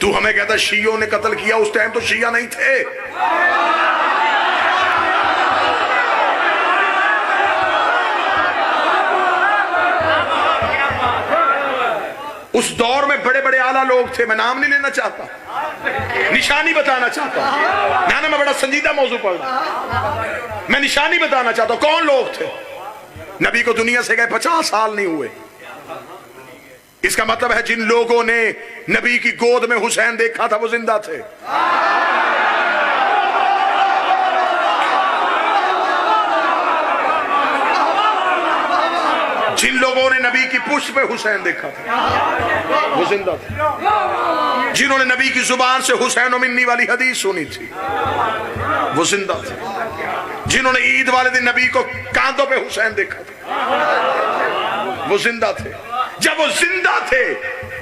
तू हमें कहता शियों ने कत्ल किया, उस टाइम तो शिया नहीं थे। उस दौर में बड़े बड़े आला लोग थे, मैं नाम नहीं लेना चाहता, निशानी बताना चाहता हूं। मैं बड़ा संजीदा मौजू पढ़ रहा, मैं निशानी बताना चाहता हूं कौन लोग थे। नबी को दुनिया से गए 50 साल नहीं हुए। इसका मतलब है जिन लोगों ने नबी की गोद में हुसैन देखा था वो जिंदा थे। जिन लोगों ने नबी की पुष्ट पे हुसैन देखा था वो जिंदा थे। जिन्होंने नबी की जुबान से हुसैन मिन्नी वाली हदीस सुनी थी वो जिंदा थे। जिन्होंने ईद वाले दिन नबी को कांधों पे हुसैन देखा था वो जिंदा थे। जब वो जिंदा थे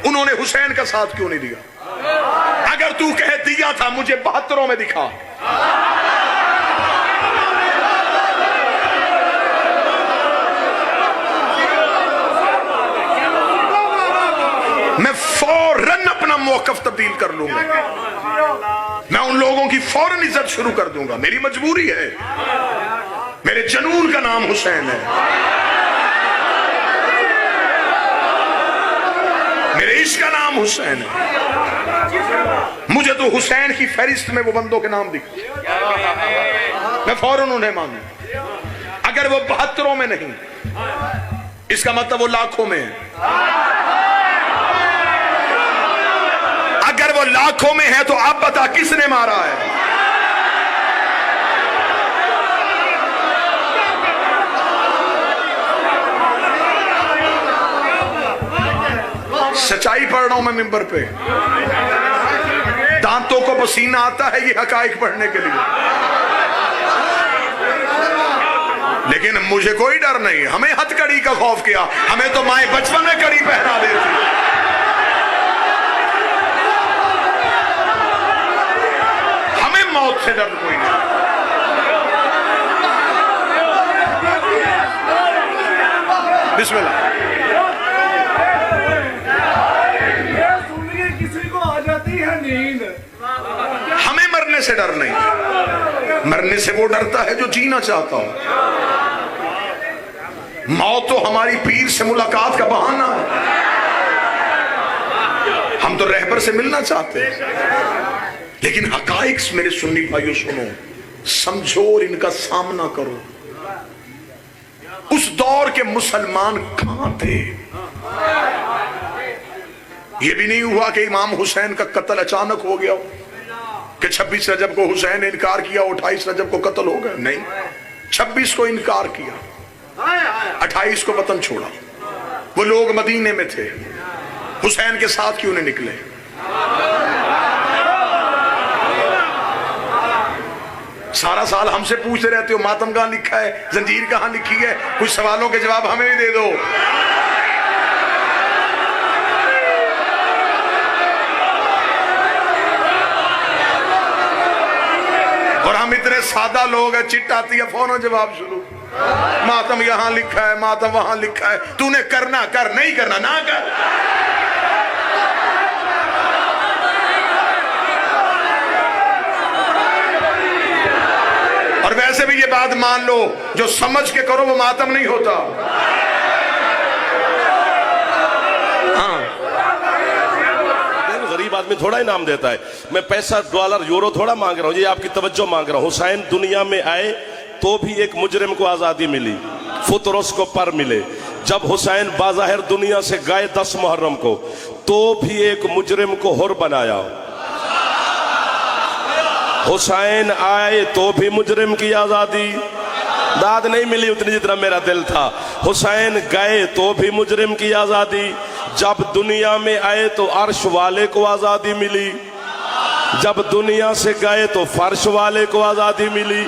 उन्होंने हुसैन का साथ क्यों नहीं दिया? अगर तू कह दिया था मुझे 72 में दिखा। मैं फौरन अपना मौकफ तब्दील कर लूंगा। मैं उन लोगों की फौरन इज्जत शुरू कर दूंगा। मेरी मजबूरी है, मेरे जनून का नाम हुसैन है, मेरे इश्क का नाम हुसैन है। मुझे तो हुसैन की फहरिस्त में वो बंदों के नाम दिखे, मैं फौरन उन्हें मानू। अगर वो 72 में नहीं, इसका मतलब वो लाखों में है। अगर वो लाखों में है तो आप बता किसने मारा है? सच्चाई पढ़ रहा हूं मैं मिंबर पे, दांतों को पसीना आता है ये हकाइक पढ़ने के लिए, लेकिन मुझे कोई डर नहीं। हमें हथकड़ी का खौफ किया, हमें तो माए बचपन में कड़ी पहना देती। हमें मौत से डर कोई नहीं। बिस्मिल्लाह। हमें मरने से डर नहीं, मरने से वो डरता है जो जीना चाहता हो। मौत तो हमारी पीर से मुलाकात का बहाना है। हम तो रहबर से मिलना चाहते हैं, लेकिन हकाइक मेरे सुन्नी भाइयों सुनो, समझो और इनका सामना करो। उस दौर के मुसलमान कहां थे? यह भी नहीं हुआ कि इमाम हुसैन का कत्ल अचानक हो गया कि 26 रजब को हुसैन ने इनकार किया, 28 रजब को कत्ल हो गया। नहीं, 26 को इनकार किया, 28 को वतन छोड़ा। वो लोग मदीने में थे, हुसैन के साथ क्यों नहीं निकले? सारा साल हमसे पूछते रहते हो मातम कहां लिखा है, जंजीर कहां लिखी है। कुछ सवालों के जवाब हमें भी दे दो। और हम इतने सादा लोग हैं, चिट्ठ आती है फौरन जवाब शुरू। मातम यहां लिखा है, मातम वहां लिखा है, तूने करना कर, नहीं करना ना कर। और वैसे भी ये बात मान लो, जो समझ के करो वो मातम नहीं होता। गरीब आदमी थोड़ा ही नाम देता है। मैं पैसा डॉलर यूरो थोड़ा मांग रहा हूं, ये आपकी तवज्जो मांग रहा हूं। हुसैन दुनिया में आए तो भी एक मुजरिम को आजादी मिली, फुतरस को पर मिले। जब हुसैन बाज़ाहिर दुनिया से गए 10 मुहर्रम को, तो भी एक मुजरिम को हुर बनाया। हुसैन आए तो भी मुजरिम की आजादी, दाद नहीं मिली उतनी जितना मेरा दिल था। हुसैन गए तो भी मुजरिम की आजादी। जब दुनिया में आए तो अर्श वाले को आजादी मिली, जब दुनिया से गए तो फर्श वाले को आजादी मिली।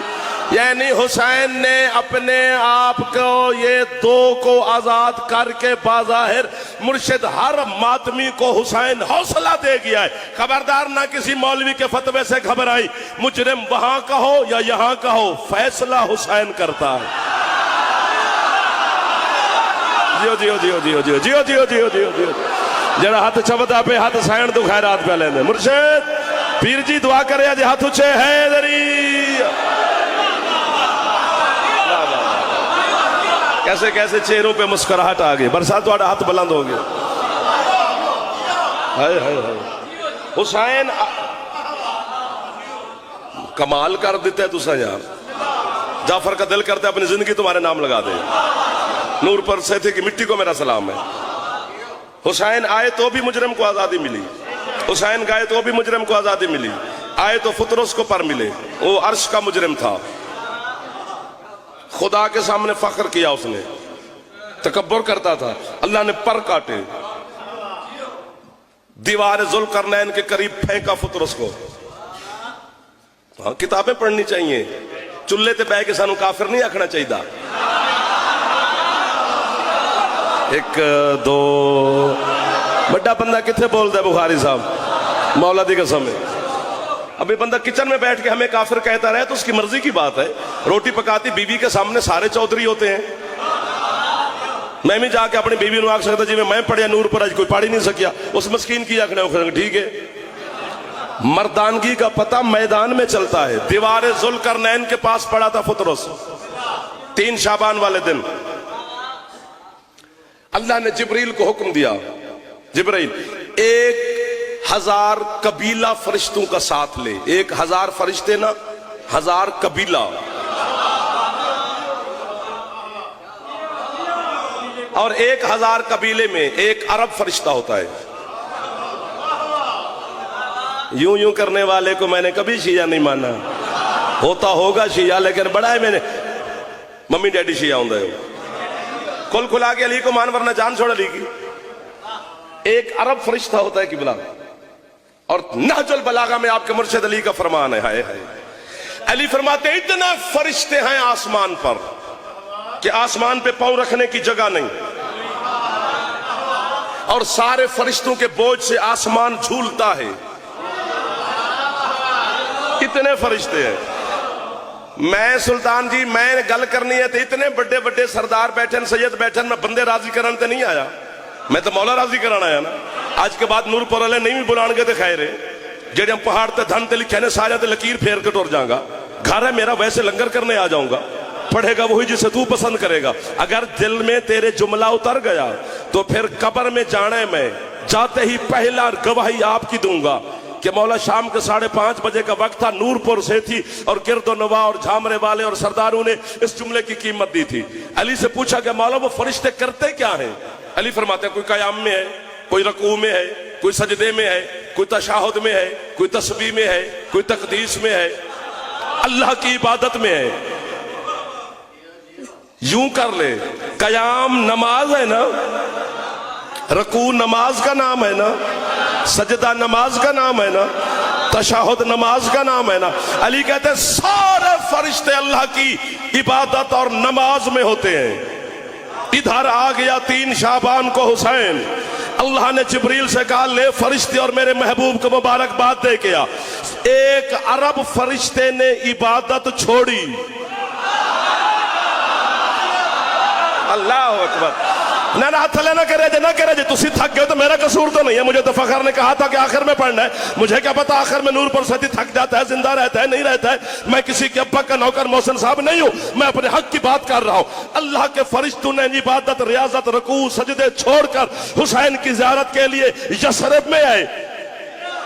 यानी हुसैन ने अपने आप को ये दो को आजाद करके बाज़ाहिर मुर्शिद हर मातमी को हुसैन हौसला दे गया है। खबरदार ना किसी मौलवी के फतवे से घबराई। मुजरिम वहां का हो या यहां का हो, फैसला हुसैन करता है। जियो जियो जियो जियो जियो जियो जियो जियो जियो जियो। जरा हाथ चबदा पे हाथ साइण तो खैरात पे लेने मुर्शिद पीर जी दुआ करे आज हाथ उचे है दरी। कैसे कैसे चेहरों पे मुस्कुराहट आ गई, बरसात वाला हाथ बुलंद हो गया। हाय हाय हाय हुसैन कमाल कर देता है तुसा यार। जाफर का दिल करता है अपनी जिंदगी तुम्हारे नाम लगा दे। नूर पर से थे कि मिट्टी को मेरा सलाम है। हुसैन आए तो भी मुजरिम को आजादी मिली, हुसैन गए तो भी मुजरिम को आजादी मिली। आए तो फुतरस को पर मिले, वो अर्श का मुजरिम था, खुदा के सामने फख्र किया, उसने तकब्बुर करता था, अल्लाह ने पर काटे, दीवार जुल्करनैन के करीब फेंका फुतरस को। हाँ किताबें पढ़नी चाहिए, चुल्ले ते बह के सानू काफिर नहीं आखना चाहिए। एक दो बड़ा बंदा किथे बोलता है बुखारी साहब, मौला दी कसम है। अभी बंदा किचन में बैठ के हमें काफिर कहता रहे तो उसकी मर्जी की बात है। रोटी पकाती बीवी के सामने सारे चौधरी होते हैं। मैं भी जाके अपनी बीवी आख सकता जी मैं पढ़िया नूर पर आज कोई पढ़ ही नहीं सकिया, उस मस्कीन की आखना ठीक है। मर्दानगी का पता मैदान में चलता है। दीवार जुल्करनैन के पास पड़ा था फुतरस 3 शाबान वाले दिन। अल्लाह ने जिब्रील को हुक्म दिया, जिब्रील 1000 कबीला फरिश्तों का साथ ले। 1000 फरिश्ते ना, 1000 कबीला। और 1000 कबीले में 1 अरब फरिश्ता होता है। यूं यूं करने वाले को मैंने कभी शिया नहीं माना। होता होगा शिया लेकिन बड़ा है, मैंने मम्मी डैडी शिया होंगे कुल खुला के अली को मान वरना जान छोड़ अली की। 1 अरब फरिश्ता होता है किबला। और नहजुल बलागा में आपके मुर्शिद अली का फरमान है, हाय हाय। अली फरमाते इतना फरिश्ते हैं आसमान पर कि आसमान पे पांव रखने की जगह नहीं, और सारे फरिश्तों के बोझ से आसमान झूलता है। इतने फरिश्ते हैं। मैं सुल्तान जी मैं गल करनी है तो इतने बड़े बड़े सरदार बैठे, सैयद बैठे, मैं बंदे राजी करने ते नहीं आया, मैं तो मौला राजी कराना आया ना। आज के बाद नूरपुर वाले नहीं भी बुलाएंगे तो खैर है, जेडे पहाड़ ते धन ते लिखे ने सारे ते लकीर फेर के टुर जाऊंगा। घर है मेरा, वैसे लंगर करने आ जाऊंगा। पढ़ेगा वही जिसे तू पसंद करेगा। अगर दिल में तेरे जुमला उतर गया तो फिर कब्र में जाने में जाते ही पहला गवाही आपकी दूंगा कि मौला शाम के 5:30 बजे का वक्त था, नूरपुर से थी और गिरदो नवा और झामरे वाले और सरदारों ने इस जुमले की कीमत दी थी। अली से पूछा कि मौला वो फरिश्ते करते क्या हैं? अली फरमाते कोई कयाम में है, कोई रकू में है, कोई सजदे में है, कोई तशाहुद में है, कोई तस्बीह में है, कोई तकदीस में है, अल्लाह की इबादत में है। यूं कर ले, कयाम नमाज है ना, रकू नमाज का नाम है ना, सजदा नमाज का नाम है ना, तशाहुद नमाज का नाम है ना। अली कहते हैं सारे फरिश्ते अल्लाह की इबादत और नमाज में होते हैं। इधर आ गया 3 शाबान को हुसैन। अल्लाह ने जिब्रील से कहा ले फरिश्ते और मेरे महबूब को मुबारकबाद दे के आ। 1 अरब फरिश्ते ने इबादत छोड़ी। अल्लाह अकबर। ना ना थले ना करे जे तुसी थक गए तो मेरा कसूर तो नहीं है। मुझे तो फखर ने कहा था कि आखिर में पढ़ना है, मुझे क्या पता आखिर में नूर पर सती थक जाता है, जिंदा रहता है, नहीं रहता है। मैं किसी के अब्बा का नौकर मोहसिन साहब नहीं हूं, मैं अपने हक की बात कर रहा हूं। अल्लाह के फरिश्तों ने इबादत, रियाजत, रकू, सजदे छोड़कर हुसैन की ज़ियारत के लिए यसरब में आए।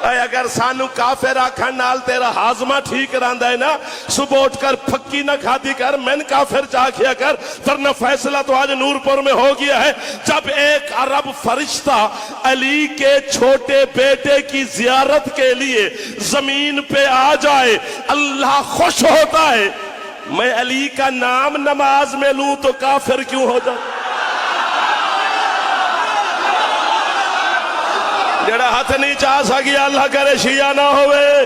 अगर सानू काफिर आखन नाल तेरा हाजमा ठीक रहंदा है ना, सुबह उठकर फक्की ना खादी कर, मैन काफिर चाखिया कर, वरना फैसला तो आज नूरपुर में हो गया है। जब 1 अरब फरिश्ता अली के छोटे बेटे की जियारत के लिए जमीन पे आ जाए, अल्लाह खुश होता है। मैं अली का नाम नमाज में लूं तो काफिर क्यों हो जाए? जेड़ा हाथ नहीं चाह सकी अल्लाह करे शिया ना होवे।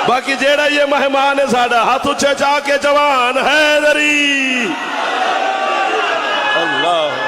बाकी जेड़ा ये मेहमान है साडा हाथ उच्चे चाह के जवान हैदरी। अल्लाह